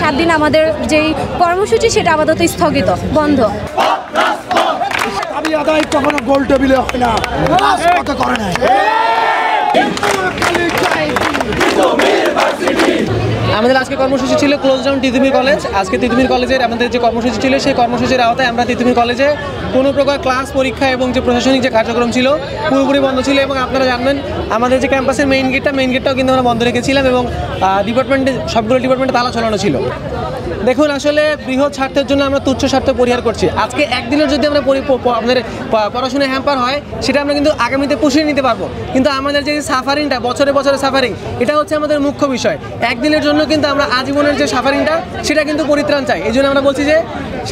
7 দিন আমাদের যেই কর্মসূচি সেটা আপাতত স্থগিত, বন্ধ। দাবি আদায় কখনো গোল টেবিলে হয় না, রাজপথ করে না। আমাদের আজকে কর্মসূচি ছিল ক্লোজ ডাউন তিতুমির কলেজ। আজকে তিতুমির কলেজের আমাদের যে কর্মসূচি ছিল সেই কর্মসূচির আওতায় আমরা তিতুমির কলেজে কোনো প্রকার ক্লাস, পরীক্ষা এবং যে প্রশাসনিক যে কার্যক্রম ছিল পুরোপুরি বন্ধ ছিল। এবং আপনারা জানবেন আমাদের যে ক্যাম্পাসের মেইন গেটটাও কিন্তু আমরা বন্ধ রেখেছিলাম এবং সবগুলো ডিপার্টমেন্টে তালা ঝোলানো ছিল। দেখুন, আসলে বৃহৎ স্বার্থের জন্য আমরা তুচ্ছ স্বার্থ পরিহার করছি। আজকে একদিনের যদি আমরা আমাদের পড়াশোনায় হ্যাম্পার হয় সেটা আমরা কিন্তু আগামীতে পুষিয়ে নিতে পারবো, কিন্তু আমাদের যে সাফারিংটা, বছরে বছরে সাফারিং, এটা হচ্ছে আমাদের মুখ্য বিষয়। একদিনের জন্য কিন্তু আমরা আজীবনের যে সাফারিংটা সেটা কিন্তু পরিত্রাণ চাই। এই জন্য আমরা বলছি যে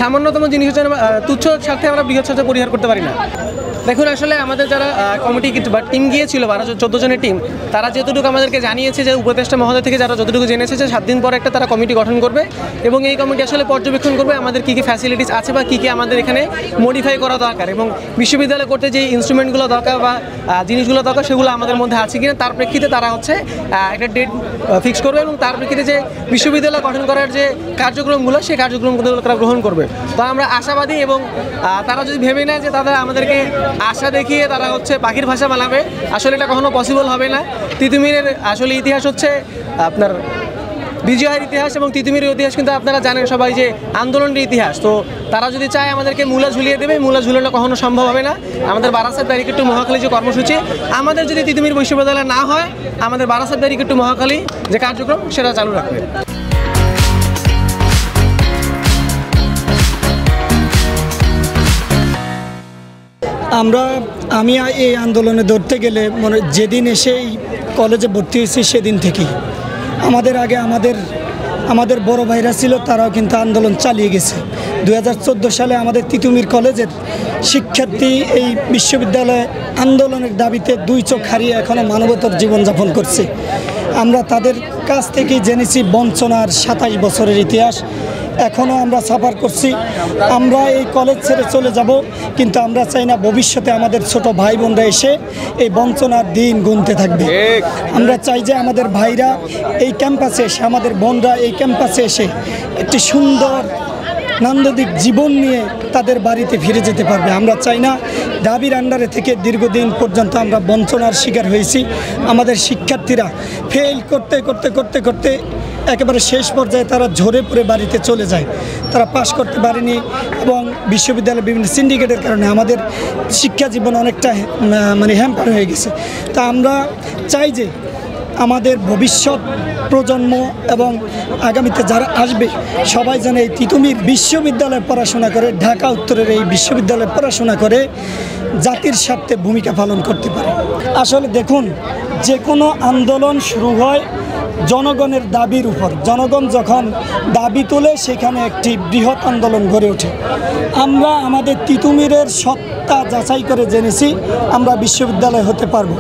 সামান্যতম জিনিস হচ্ছে তুচ্ছ স্বার্থে আমরা বৃহৎ স্বার্থে পরিহার করতে পারি না। দেখুন, আসলে আমাদের যারা কমিটি বা টিম গিয়েছিল 12-14 জনের টিম, তারা যতটুকু আমাদেরকে জানিয়েছে যে উপদেষ্টা মহোদয় থেকে যারা যতটুকু জেনেছে যে 7 দিন পর একটা তারা কমিটি গঠন করবে এবং এই কমিটি আসলে পর্যবেক্ষণ করবে আমাদের কী কী ফ্যাসিলিটিস আছে বা কী কী আমাদের এখানে মডিফাই করা দরকার এবং বিশ্ববিদ্যালয় করতে যে ইনস্ট্রুমেন্টগুলো দরকার বা জিনিসগুলো দরকার সেগুলো আমাদের মধ্যে আছে কিনা, তার প্রেক্ষিতে তারা হচ্ছে একটা ডেট ফিক্স করবে এবং তার প্রেক্ষিতে যে বিশ্ববিদ্যালয় গঠন করার যে কার্যক্রমগুলো সেই কার্যক্রমগুলো তারা গ্রহণ করবে। তো আমরা আশাবাদী এবং তারা যদি ভেবে নেয় যে তারা আমাদেরকে আশা দেখিয়ে তারা হচ্ছে পাখির ভাষা বানাবে, আসলে এটা কখনো পসিবল হবে না। তিতুমিরের আসলে ইতিহাস হচ্ছে আপনার বিজয়ের ইতিহাস এবং তিতুমিরের ইতিহাস কিন্তু আপনারা জানেন সবাই যে আন্দোলনের ইতিহাস। তো তারা যদি চায় আমাদেরকে মূলা ঝুলিয়ে দেবে, মূলা ঝুলানো কখনো সম্ভব হবে না। আমাদের বারাসাত ব্যারিকেড টু মহাখালী যে কর্মসূচি, আমাদের যদি তিতুমির বিশ্ববিদ্যালয় না হয় আমাদের বারাসাত ব্যারিকেড টু মহাখালী যে কার্যক্রম সেটা চালু রাখবে। আমি এই আন্দোলনে ধরতে গেলে যেদিন এসে এই কলেজে ভর্তি হয়েছি সেদিন থেকেই আমাদের বড় ভাইরা ছিল, তারাও কিন্তু আন্দোলন চালিয়ে গেছে। 2014 সালে আমাদের তিতুমির কলেজের শিক্ষার্থী এই বিশ্ববিদ্যালয়ে আন্দোলনের দাবিতে 2 চোখ হারিয়ে এখনও মানবতার জীবনযাপন করছে। আমরা তাদের কাছ থেকেই জেনেছি বঞ্চনার 27 বছরের ইতিহাস। এখনও আমরা সাফার করছি। আমরা এই কলেজ ছেড়ে চলে যাব, কিন্তু আমরা চাই না ভবিষ্যতে আমাদের ছোট ভাই বোনরা এসে এই বঞ্চনার দিন গুনতে থাকবে। আমরা চাই যে আমাদের ভাইরা এই ক্যাম্পাসে এসে, আমাদের বোনরা এই ক্যাম্পাসে এসে একটি সুন্দর নান্দনিক জীবন নিয়ে তাদের বাড়িতে ফিরে যেতে পারবে। আমরা চাই না দাবির আন্ডারে থেকে দীর্ঘদিন পর্যন্ত আমরা বঞ্চনার শিকার হয়েছি। আমাদের শিক্ষার্থীরা ফেল করতে করতে করতে করতে একেবারে শেষ পর্যায়ে তারা ঝরে পড়ে বাড়িতে চলে যায়, তারা পাশ করতে পারেনি এবং বিশ্ববিদ্যালয়ের বিভিন্ন সিন্ডিকেটের কারণে আমাদের শিক্ষা জীবন অনেকটা হ্যাম্পার হয়ে গেছে। তা আমরা চাই যে আমাদের ভবিষ্যৎ প্রজন্ম এবং আগামীতে যারা আসবে সবাই যেন এই তিতুমির বিশ্ববিদ্যালয়ে পড়াশোনা করে, ঢাকা উত্তরের এই বিশ্ববিদ্যালয়ে পড়াশোনা করে জাতির স্বার্থে ভূমিকা পালন করতে পারে। আসলে দেখুন, যে কোনো আন্দোলন শুরু হয় জনগণের দাবির উপর। জনগণ যখন দাবি তোলে সেখানে একটি বৃহৎ আন্দোলন গড়ে ওঠে। আমরা আমাদের তিতুমিরের সত্তা যাচাই করে জেনেছি আমরা বিশ্ববিদ্যালয় হতে পারবো।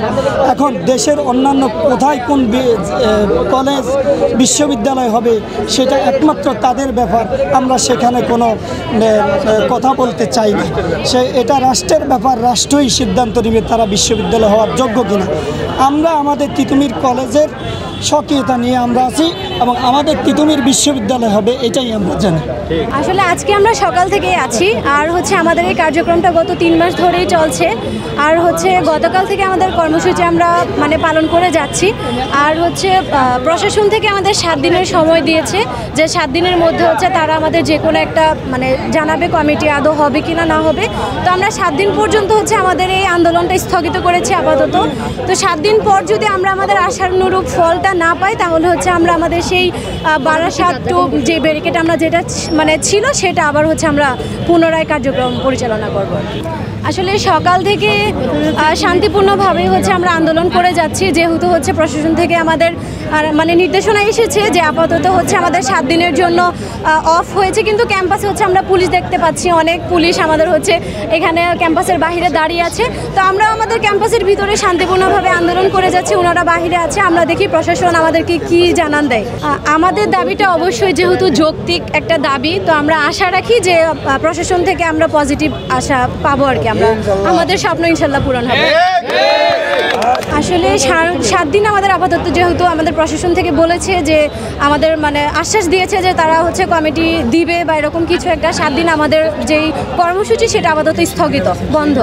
এখন দেশের অন্যান্য কোথায় কোন কলেজ বিশ্ববিদ্যালয় হবে সেটা একমাত্র তাদের ব্যাপার, আমরা সেখানে কোনো কথা বলতে চাই না। এটা রাষ্ট্রের ব্যাপার, রাষ্ট্রই সিদ্ধান্ত নেবে তারা বিশ্ববিদ্যালয় হওয়ার যোগ্য কিনা। আমরা আমাদের তিতুমির কলেজের সক্রিয়তা নিয়ে আমরা আছি এবং আমাদের তিতুমির বিশ্ববিদ্যালয় হবে এটাই আমরা জানি। আসলে আজকে আমরা সকাল থেকেই আছি, আর হচ্ছে আমাদের এই কার্যক্রমটা গত 3 মাস ধরেই চলছে, আর হচ্ছে গতকাল থেকে আমাদের কর্মসূচি আমরা পালন করে যাচ্ছি। আর হচ্ছে প্রশাসন থেকে আমাদের 7 দিনের সময় দিয়েছে, যে 7 দিনের মধ্যে হচ্ছে তারা আমাদের যে কোনো একটা জানাবে কমিটি আদৌ হবে কিনা না হবে। তো আমরা 7 দিন পর্যন্ত হচ্ছে আমাদের এই আন্দোলনটা স্থগিত করেছি আপাতত। তো 7 দিন পর যদি আমরা আমাদের আশানুরূপ ফলটা না পাই তাহলে হচ্ছে আমরা আমাদের সেই বারাসাত টু যে ব্যারিকেড আমরা যেটা ছিল সেটা আবার হচ্ছে আমরা পুনরায় কার্যক্রম পরিচালনা করব। আসলে সকাল থেকে শান্তিপূর্ণভাবে হচ্ছে আমরা আন্দোলন করে যাচ্ছি, যেহেতু হচ্ছে প্রশাসন থেকে আমাদের নির্দেশনা এসেছে যে আপাতত হচ্ছে আমাদের 7 দিনের জন্য অফ হয়েছে, কিন্তু ক্যাম্পাসে হচ্ছে আমরা পুলিশ দেখতে পাচ্ছি, অনেক পুলিশ আমাদের হচ্ছে এখানে ক্যাম্পাসের বাইরে দাঁড়িয়ে আছে। তো আমরা আমাদের ক্যাম্পাসের ভিতরে শান্তিপূর্ণভাবে আন্দোলন করে যাচ্ছি, ওনারা বাইরে আছে, আমরা দেখি প্রশাসন আমাদেরকে কি জানান দেয়। আমাদের দাবিটা অবশ্যই যেহেতু যৌক্তিক একটা দাবি, তো আমরা আশা রাখি যে প্রশাসন থেকে আমরা পজিটিভ আশা পাবো আর কি। আমরা, আমাদের স্বপ্ন ইনশাল্লাহ পূরণ হবে। আসলে 7 দিন আমাদের আপাতত, যেহেতু আমাদের প্রশাসন থেকে বলেছে যে আমাদের মানে আশ্বাস দিয়েছে যে তারা হচ্ছে কমিটি দিবে বা এরকম কিছু একটা, 7 দিন আমাদের যেই কর্মসূচি সেটা আপাতত স্থগিত, বন্ধ।